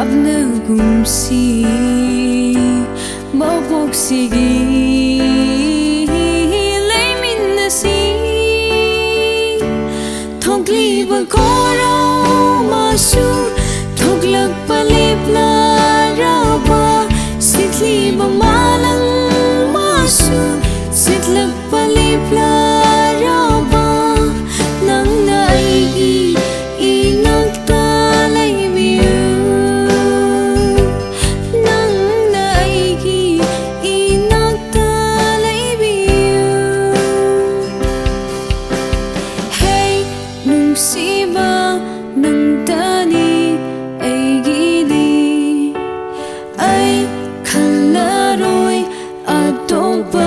ꯂꯥꯞꯅꯒꯨꯝꯁꯤ ꯃꯄꯣꯛꯁꯤꯒꯤ ꯂꯩꯃꯤꯟꯅꯁꯤ ꯊꯣꯛꯂꯤꯕ ꯈꯣꯔꯥꯎ ꯃꯥꯁꯨ ꯊꯣꯛꯂꯛꯄ ꯂꯦꯞꯂꯔꯕ ꯁꯤꯠꯂꯤꯕ ꯃꯥꯂꯪ ꯃꯥꯁꯨ ꯁꯤꯠꯂꯛꯄ ꯂꯦꯞꯂꯔꯕ ꯅꯪꯅ ꯑꯩꯒꯤ 이낙다 레이비유 낭나 아이기 이낙다 레이비유 Hey 뭉시바 낭다니 아이기디 아이 칼라로이 아토바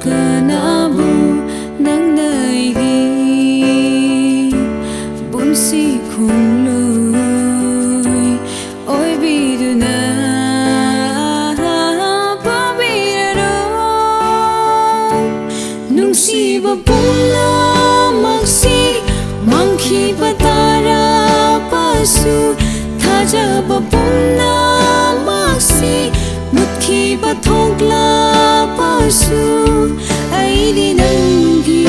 가나부 낭나 아이기 bunsi khunlui oi biduna pabiro nungsiba pula maksi mangki patara pasu thajaba puna maksi mutki pathokla pasu aidi nangi